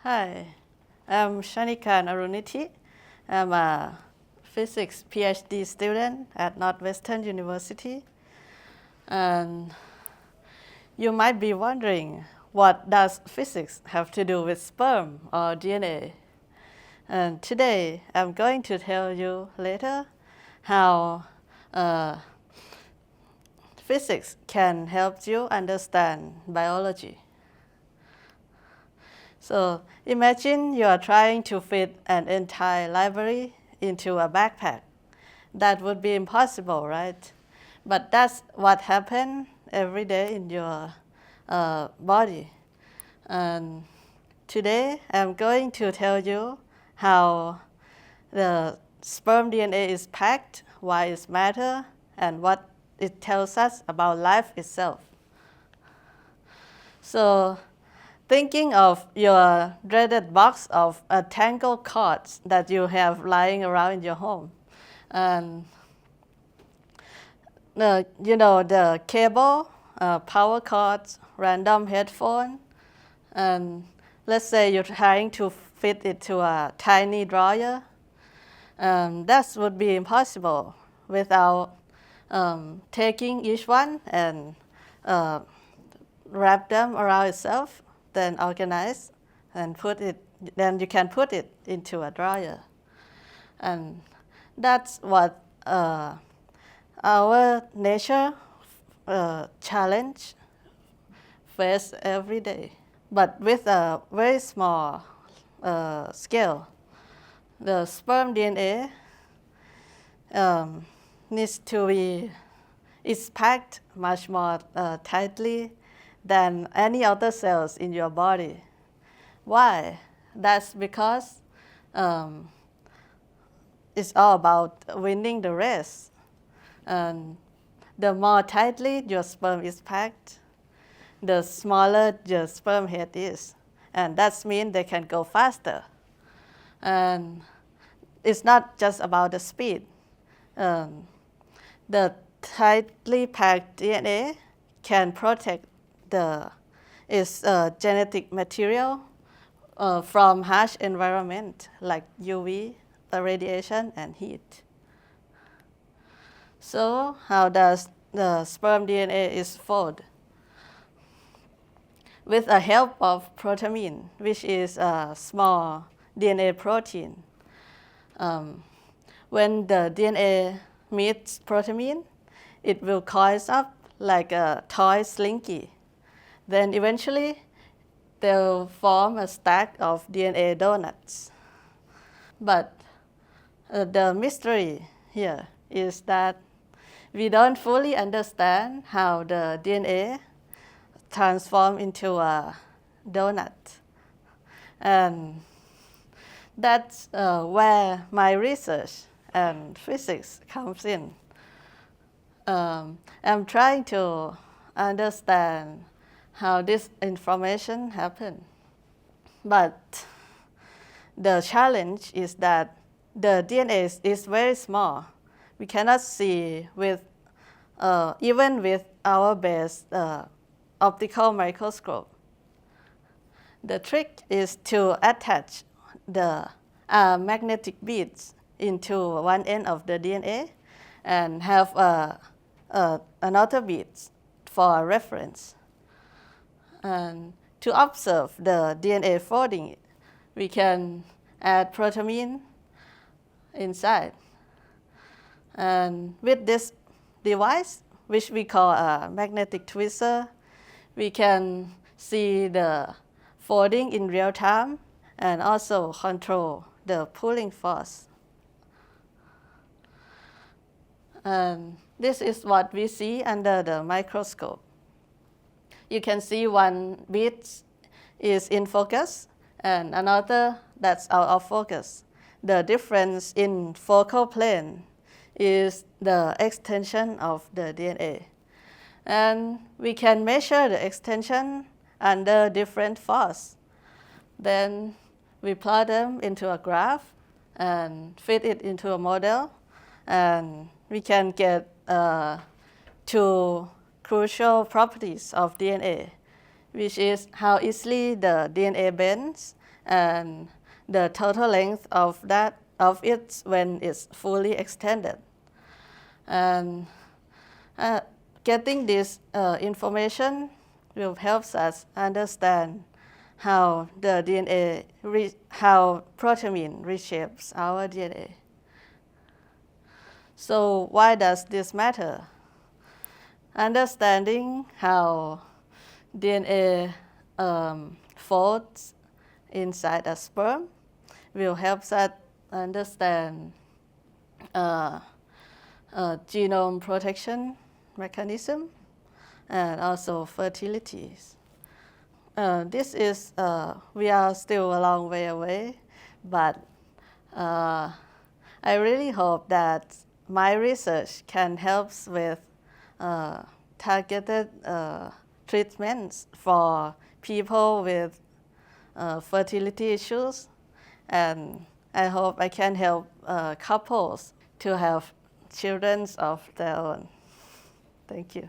Hi, I'm Fern Aroonnithi. I'm a physics PhD student at Northwestern University. And you might be wondering, what does physics have to do with sperm or DNA? And today, I'm going to tell you later how physics can help you understand biology. So imagine you are trying to fit an entire library into a backpack. That would be impossible, right? But that's what happens every day in your body. And today I'm going to tell you how the sperm DNA is packed, why it matters, and what it tells us about life itself. So thinking of your dreaded box of tangled cords that you have lying around in your home. And the cable, power cords, random headphone, and let's say you're trying to fit it to a tiny drawer. That would be impossible without taking each one and wrap them around itself, then organize and then you can put it into a drawer. And that's what our nature challenge face every day. But with a very small scale, the sperm DNA needs to be, it's packed much more tightly than any other cells in your body. Why? That's because it's all about winning the race. And the more tightly your sperm is packed, the smaller your sperm head is. And that means they can go faster. And it's not just about the speed. The tightly packed DNA can protect its genetic material from harsh environment like UV, radiation, and heat. So how does the sperm DNA is formed? With the help of protamine, which is a small DNA protein. When the DNA meets protamine, it will coil up like a toy slinky. Then eventually, they'll form a stack of DNA donuts. But the mystery here is that we don't fully understand how the DNA transforms into a donut. And that's where my research and physics comes in. I'm trying to understand how this information happens. But the challenge is that the DNA is very small. We cannot see even with our best optical microscope. The trick is to attach the magnetic beads into one end of the DNA and have another bead for a reference. And to observe the DNA folding, we can add protamine inside. And with this device, which we call a magnetic twister, we can see the folding in real time and also control the pulling force. And this is what we see under the microscope. You can see one bead is in focus and another that's out of focus. The difference in focal plane is the extension of the DNA. And we can measure the extension under different force. Then we plot them into a graph and fit it into a model, and we can get two crucial properties of DNA, which is how easily the DNA bends and the total length of it when it's fully extended. And getting this information will help us understand how the DNA, how protein reshapes our DNA. So why does this matter? Understanding how DNA folds inside a sperm will help us understand genome protection mechanism and also fertility. We are still a long way away, but I really hope that my research can help with targeted treatments for people with fertility issues, and I hope I can help couples to have children of their own. Thank you.